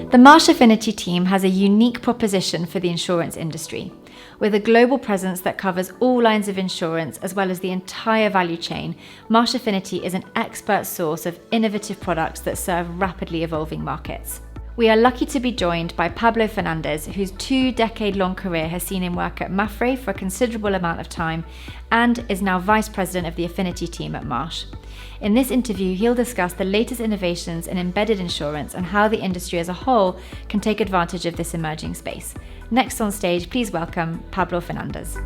The Marsh Affinity team has a unique proposition for the insurance industry. With a global presence that covers all lines of insurance as well as the entire value chain, Marsh Affinity is an expert source of innovative products that serve rapidly evolving markets. We are lucky to be joined by Pablo Fernandez, whose 2-decade-long career has seen him work at Mapfre for a considerable amount of time and is now Vice President of the Affinity team at Marsh. In this interview, he'll discuss the latest innovations in embedded insurance and how the industry as a whole can take advantage of this emerging space. Next on stage, please welcome Pablo Fernandez.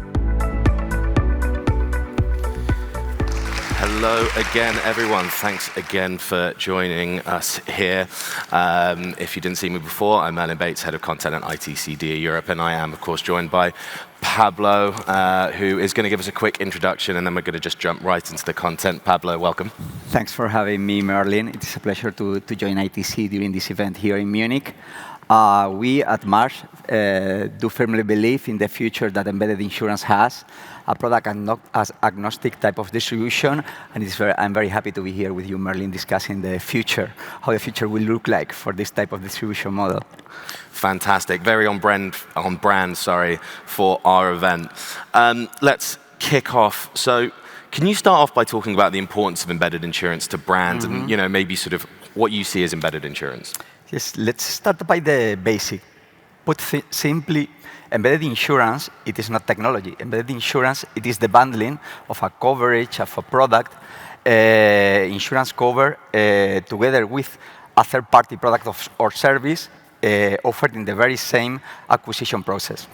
Hello again, everyone. Thanks again for joining us here. If you didn't see me before, I'm Merlin Bates, Head of Content at ITC DA Europe, and I am, of course, joined by Pablo, who is going to give us a quick introduction, and then we're going to just jump right into the content. Pablo, welcome. Thanks for having me, Merlin. It is a pleasure to join ITC during this event here in Munich. We at Marsh do firmly believe in the future that embedded insurance has, a product agnostic type of distribution, and I'm very happy to be here with you, Merlin, discussing the future, how the future will look like for this type of distribution model. Fantastic. Very on brand, for our event. Let's kick off. So can you start off by talking about the importance of embedded insurance to brands and maybe sort of what you see as embedded insurance? Yes, let's start by the basic. Put simply, embedded insurance, it is not technology. Embedded insurance, it is the bundling of a coverage of a product, insurance cover, together with a third-party product or service offered in the very same acquisition process.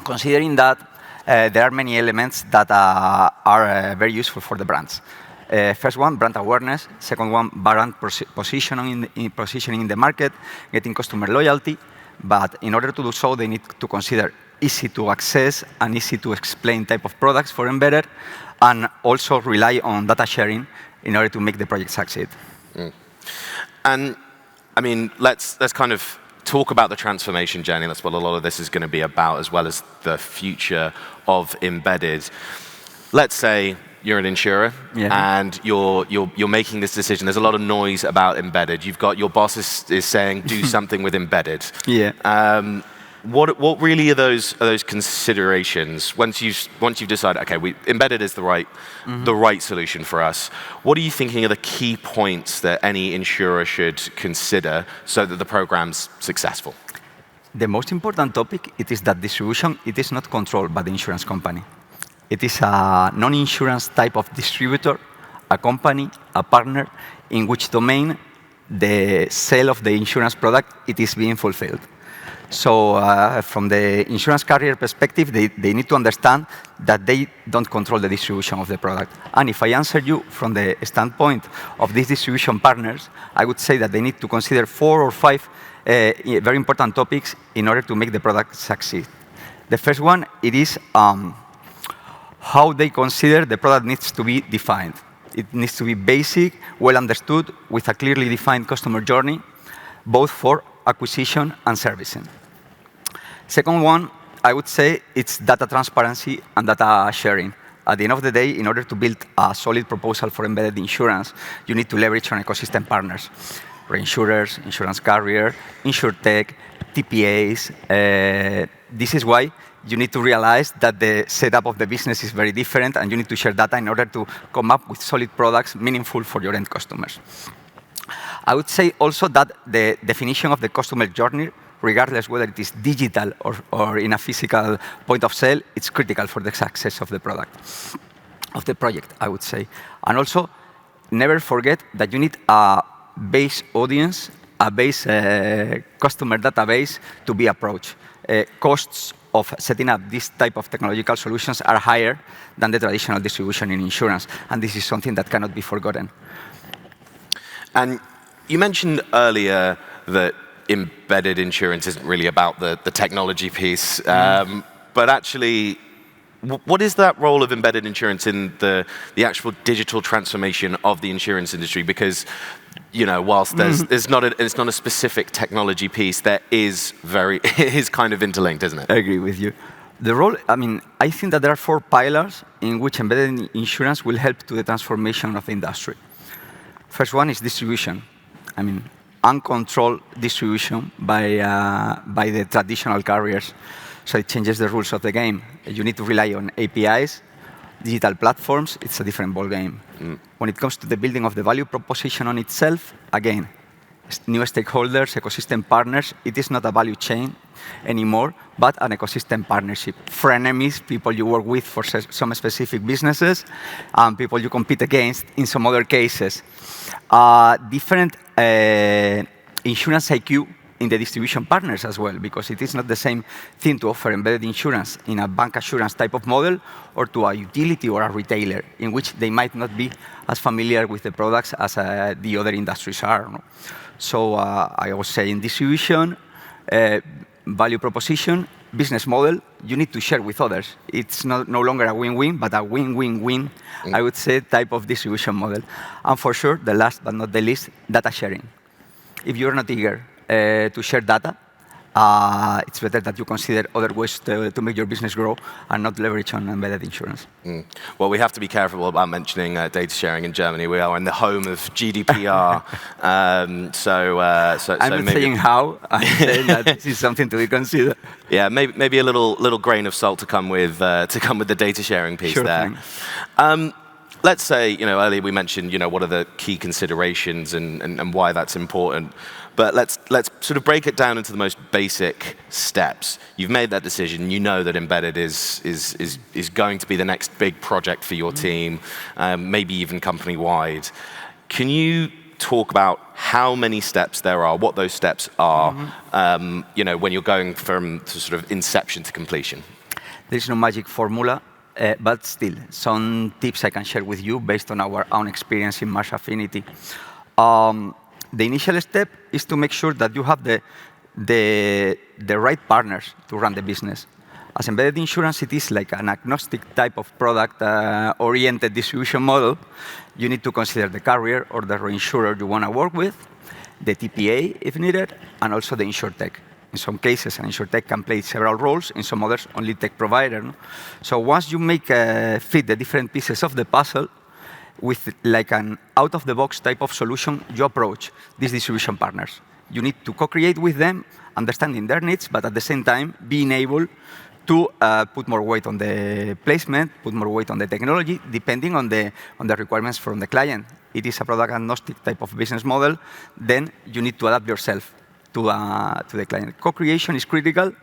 Considering that there are many elements that are very useful for the brands. First one, brand awareness. Second one, brand positioning in the market, getting customer loyalty. But in order to do so, they need to consider easy to access and easy to explain type of products for embedded, and also rely on data sharing in order to make the project succeed. And I mean, let's kind of talk about the transformation journey. That's what a lot of this is going to be about, as well as the future of embedded. Let's say you're an insurer, and you're making this decision. There's a lot of noise about embedded. You've got your boss is saying do something with embedded. What really are those considerations once you've decided, okay, embedded is the right solution for us? What are you thinking are the key points that any insurer should consider so that the program's successful? The most important topic it is that distribution it is not controlled by the insurance company. It is a non-insurance type of distributor, a company, a partner, in which domain the sale of the insurance product it is being fulfilled. So from the insurance carrier perspective, they need to understand that they don't control the distribution of the product. And if I answer you from the standpoint of these distribution partners, I would say that they need to consider 4 or 5 very important topics in order to make the product succeed. The first one, it is how they consider the product needs to be defined. It needs to be basic, well understood, with a clearly defined customer journey, both for acquisition and servicing. Second one, I would say it's data transparency and data sharing. At the end of the day, in order to build a solid proposal for embedded insurance, you need to leverage on ecosystem partners, reinsurers, insurance carrier, insurtech, TPAs. This is why you need to realize that the setup of the business is very different, and you need to share data in order to come up with solid products meaningful for your end customers. I would say also that the definition of the customer journey, regardless whether it is digital or in a physical point of sale, it's critical for the success of the product, of the project, I would say. And also, never forget that you need a base audience, a base customer database to be approached. Costs of setting up this type of technological solutions are higher than the traditional distribution in insurance, and this is something that cannot be forgotten. And you mentioned earlier that embedded insurance isn't really about the technology piece, but actually, what is that role of embedded insurance in the actual digital transformation of the insurance industry? Because whilst it's not a specific technology piece, it is kind of interlinked, isn't it? I agree with you. The role, I think that there are 4 pillars in which embedded insurance will help to the transformation of the industry. First one is distribution. uncontrolled distribution by the traditional carriers. So it changes the rules of the game. You need to rely on APIs, digital platforms. It's a different ballgame. When it comes to the building of the value proposition on itself, again, new stakeholders, ecosystem partners, it is not a value chain anymore, but an ecosystem partnership. Frenemies, people you work with for some specific businesses, people you compete against in some other cases. Different insurance IQ in the distribution partners as well, because it is not the same thing to offer embedded insurance in a bank assurance type of model or to a utility or a retailer, in which they might not be as familiar with the products as the other industries are. No? So I was saying distribution, value proposition, business model, you need to share with others. It's no longer a win-win, but a win-win-win, I would say, type of distribution model. And for sure, the last but not the least, data sharing. If you're not eager to share data, it's better that you consider other ways to make your business grow and not leverage on embedded insurance. Well, we have to be careful about mentioning data sharing in Germany. We are in the home of GDPR. I'm not saying how. I'm saying that this is something to be considered. Yeah, maybe a little grain of salt to come with the data sharing piece there. Let's say, earlier we mentioned, what are the key considerations and why that's important. But let's sort of break it down into the most basic steps. You've made that decision. You know that embedded is going to be the next big project for your team, maybe even company-wide. Can you talk about how many steps there are, what those steps are, when you're going from sort of inception to completion? There's no magic formula. But still, some tips I can share with you based on our own experience in Marsh Affinity. The initial step is to make sure that you have the right partners to run the business. As embedded insurance, it is like an agnostic type of product-oriented distribution model. You need to consider the carrier or the reinsurer you want to work with, the TPA if needed, and also the insurtech. In some cases, an insurtech can play several roles. In some others, only tech provider. No? So once you make fit the different pieces of the puzzle with like an out-of-the-box type of solution, you approach these distribution partners. You need to co-create with them, understanding their needs, but at the same time, being able to put more weight on the placement, put more weight on the technology, depending on the requirements from the client. It is a product-agnostic type of business model, then you need to adapt yourself to the client. Co-creation is critical,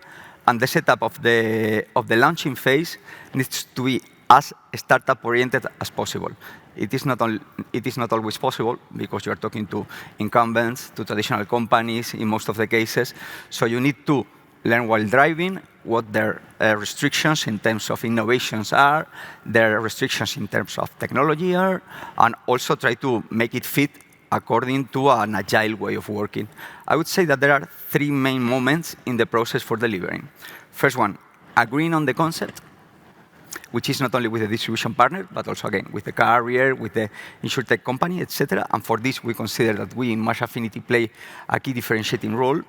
and the setup of the launching phase needs to be as startup-oriented as possible. It is not always possible because you are talking to incumbents, to traditional companies in most of the cases. So you need to learn while driving what their restrictions in terms of innovations are, their restrictions in terms of technology are, and also try to make it fit according to an agile way of working. I would say that there are three main moments in the process for delivering. First one, agreeing on the concept, which is not only with the distribution partner, but also, again, with the carrier, with the insurtech company, etc. And for this, we consider that we in Marsh Affinity play a key differentiating role.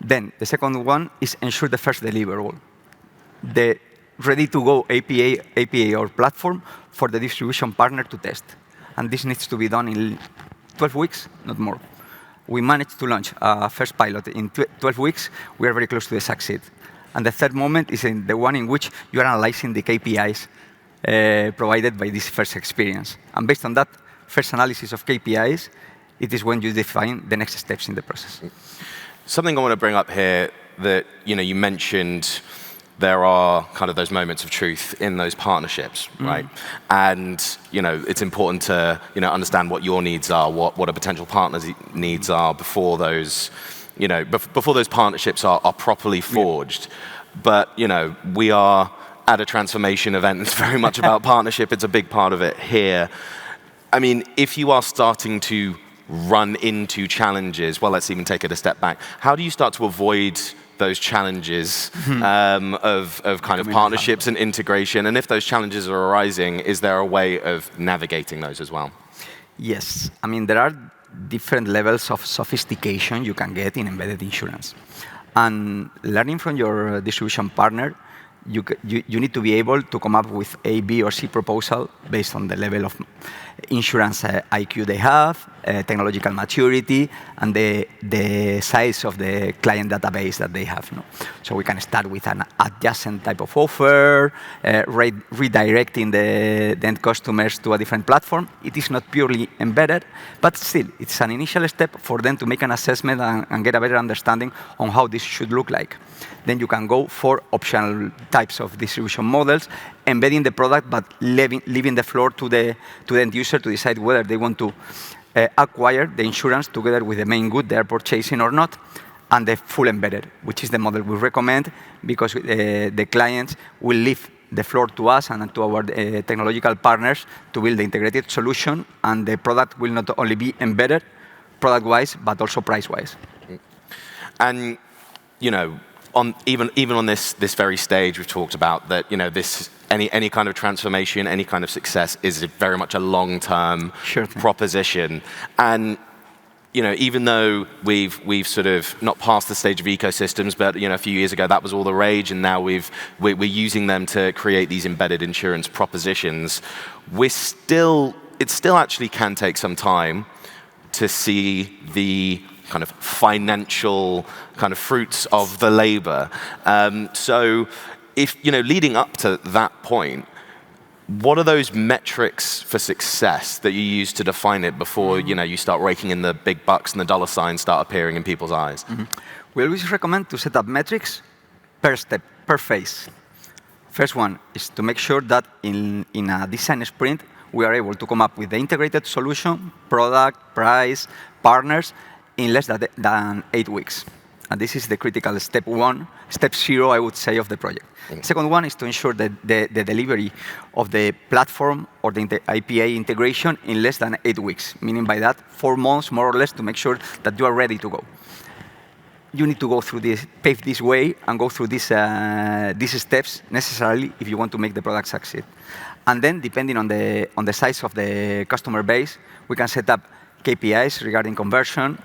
Then the second one is ensure the first deliverable, the ready-to-go API or platform for the distribution partner to test. And this needs to be done in 12 weeks, not more. We managed to launch a first pilot in 12 weeks. We are very close to the succeed. And the third moment is in the one in which you are analyzing the KPIs provided by this first experience. And based on that first analysis of KPIs, it is when you define the next steps in the process. Something I want to bring up here that you mentioned there are kind of those moments of truth in those partnerships, right? And it's important to understand what your needs are, what a potential partner's needs are before those before those partnerships are properly forged. But we are at a transformation event. It's very much about partnership. It's a big part of it here. I mean, if you are starting to run into challenges, well, let's even take it a step back. How do you start to avoid those challenges of kind of partnerships and integration? And if those challenges are arising, is there a way of navigating those as well? Yes. I mean, there are different levels of sophistication you can get in embedded insurance. And learning from your distribution partner, you need to be able to come up with A, B, or C proposal based on the level of insurance IQ they have, technological maturity, and the size of the client database that they have. No? So we can start with an adjacent type of offer, redirecting the end customers to a different platform. It is not purely embedded, but still, it's an initial step for them to make an assessment and get a better understanding on how this should look like. Then you can go for optional types of distribution models, embedding the product, but leaving the floor to the end user to decide whether they want to acquire the insurance together with the main good they are purchasing or not, and the full embedded, which is the model we recommend, because the clients will leave the floor to us and to our technological partners to build the integrated solution, and the product will not only be embedded product-wise, but also price-wise. And, even on this very stage, we've talked about that, any kind of transformation, any kind of success is very much a long-term proposition. And even though we've sort of not passed the stage of ecosystems, but a few years ago that was all the rage, and now we're using them to create these embedded insurance propositions. It still actually can take some time to see the kind of financial kind of fruits of the labor. So if, leading up to that point, what are those metrics for success that you use to define it before, you start raking in the big bucks and the dollar signs start appearing in people's eyes? We always recommend to set up metrics per step, per phase. First one is to make sure that in a design sprint, we are able to come up with the integrated solution, product, price, partners, in less than 8 weeks. And this is the critical step 0, I would say, of the project. Second one is to ensure that the delivery of the platform or the IPA integration in less than 8 weeks, meaning by that 4 months, more or less, to make sure that you are ready to go. You need to go through this, pave this way, and go through these steps necessarily if you want to make the product succeed. And then, depending on the size of the customer base, we can set up KPIs regarding conversion,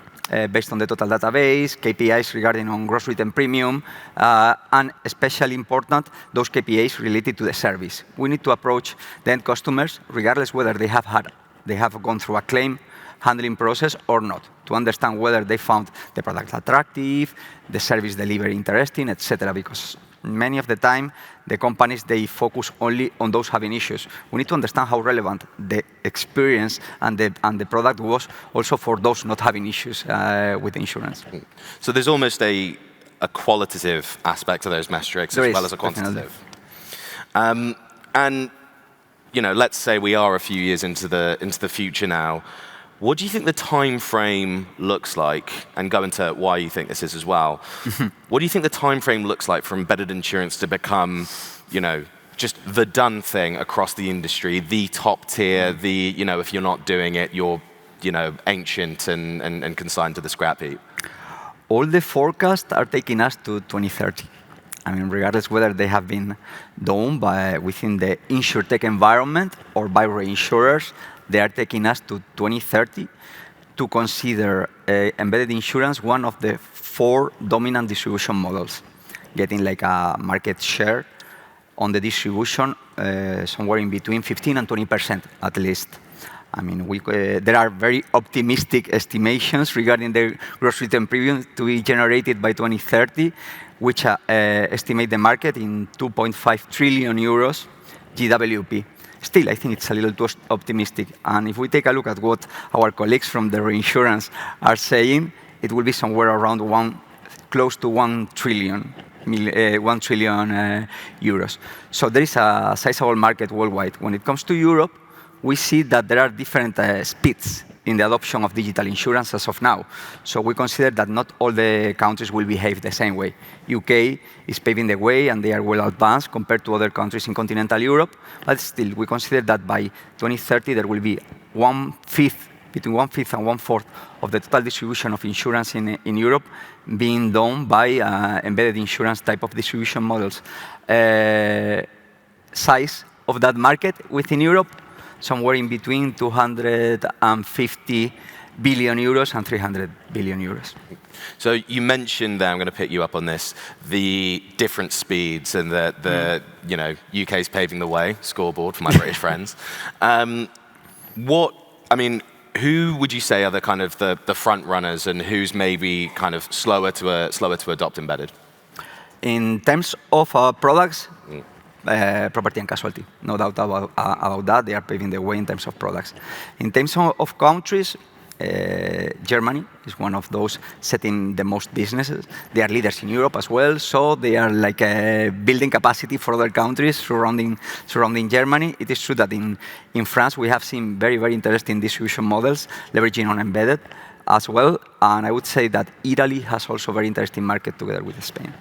based on the total database, KPIs regarding on gross written premium, and especially important, those KPIs related to the service. We need to approach the end customers, regardless whether they have gone through a claim handling process or not, to understand whether they found the product attractive, the service delivery interesting, etc. Because many of the time, the companies, they focus only on those having issues. We need to understand how relevant the experience and the product was also for those not having issues with insurance. So there's almost a qualitative aspect to those metrics as well as a quantitative. And let's say we are a few years into the future now. What do you think the time frame looks like? And go into why you think this is as well. What do you think the time frame looks like for embedded insurance to become, just the done thing across the industry, the top tier, if you're not doing it, you're, ancient and consigned to the scrap heap? All the forecasts are taking us to 2030. I mean, regardless whether they have been done within the insurtech environment or by reinsurers, they are taking us to 2030 to consider embedded insurance one of the 4 dominant distribution models, getting like a market share on the distribution somewhere in between 15 and 20% at least. I mean, there are very optimistic estimations regarding the gross written premium to be generated by 2030, which estimate the market in 2.5 trillion euros GWP. Still, I think it's a little too optimistic. And if we take a look at what our colleagues from the reinsurance are saying, it will be somewhere around close to 1 trillion euros. So there is a sizable market worldwide. When it comes to Europe, we see that there are different speeds in the adoption of digital insurance as of now. So we consider that not all the countries will behave the same way. UK is paving the way, and they are well advanced compared to other countries in continental Europe. But still, we consider that by 2030, there will be between 1/5 and 1/4 of the total distribution of insurance in Europe being done by embedded insurance type of distribution models. Size of that market within Europe, somewhere in between 250 billion euros and 300 billion euros. So you mentioned there, I'm going to pick you up on this, the different speeds and the UK's paving the way, scoreboard for my British friends. Who would you say are the kind of the front runners and who's maybe kind of slower to adopt embedded? In terms of products, property and casualty, no doubt about that. They are paving the way in terms of products. In terms of countries, Germany is one of those setting the most businesses. They are leaders in Europe as well, so they are like building capacity for other countries surrounding Germany. It is true that in France we have seen very, very interesting distribution models leveraging on embedded as well, and I would say that Italy has also a very interesting market together with Spain.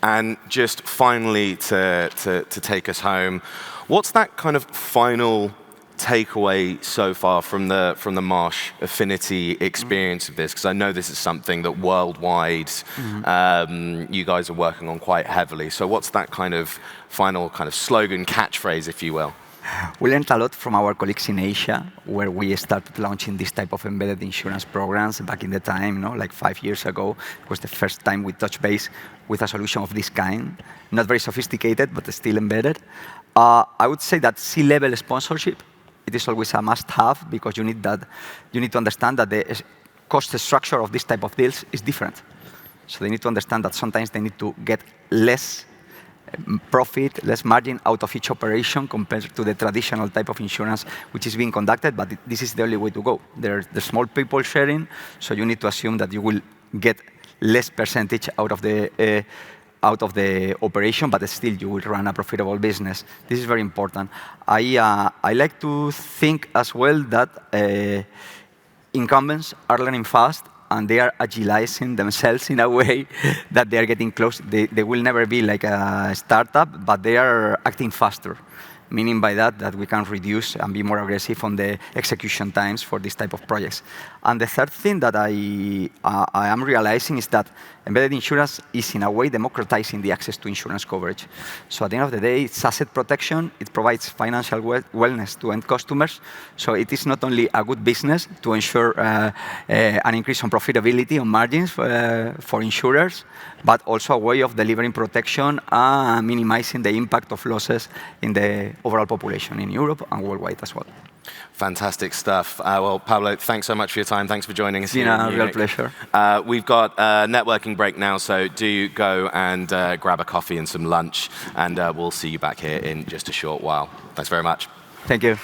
And just finally to take us home, what's that kind of final takeaway so far from the Marsh Affinity experience of this? Because I know this is something that worldwide you guys are working on quite heavily. So what's that kind of final kind of slogan, catchphrase, if you will? We learned a lot from our colleagues in Asia, where we started launching this type of embedded insurance programs back in the time, like 5 years ago. It was the first time we touched base with a solution of this kind. Not very sophisticated, but still embedded. I would say that C-level sponsorship, it is always a must-have because you need to understand that the cost structure of this type of deals is different. So they need to understand that sometimes they need to get less profit, less margin out of each operation compared to the traditional type of insurance which is being conducted, but this is the only way to go. There's small people sharing, so you need to assume that you will get less percentage out of the operation, but still you will run a profitable business. This is very important. I like to think as well that incumbents are learning fast, and they are agilizing themselves in a way that they are getting close. They will never be like a startup, but they are acting faster. Meaning by that we can reduce and be more aggressive on the execution times for this type of projects. And the third thing that I am realizing is that embedded insurance is in a way democratizing the access to insurance coverage. So at the end of the day, it's asset protection, it provides financial wellness to end customers. So it is not only a good business to ensure an increase on profitability on margins for insurers, but also a way of delivering protection and minimizing the impact of losses in the overall population in Europe and worldwide as well. Fantastic stuff. Well, Pablo, thanks so much for your time. Thanks for joining us. Yeah, real pleasure. We've got a networking break now, so do go and grab a coffee and some lunch, and we'll see you back here in just a short while. Thanks very much. Thank you.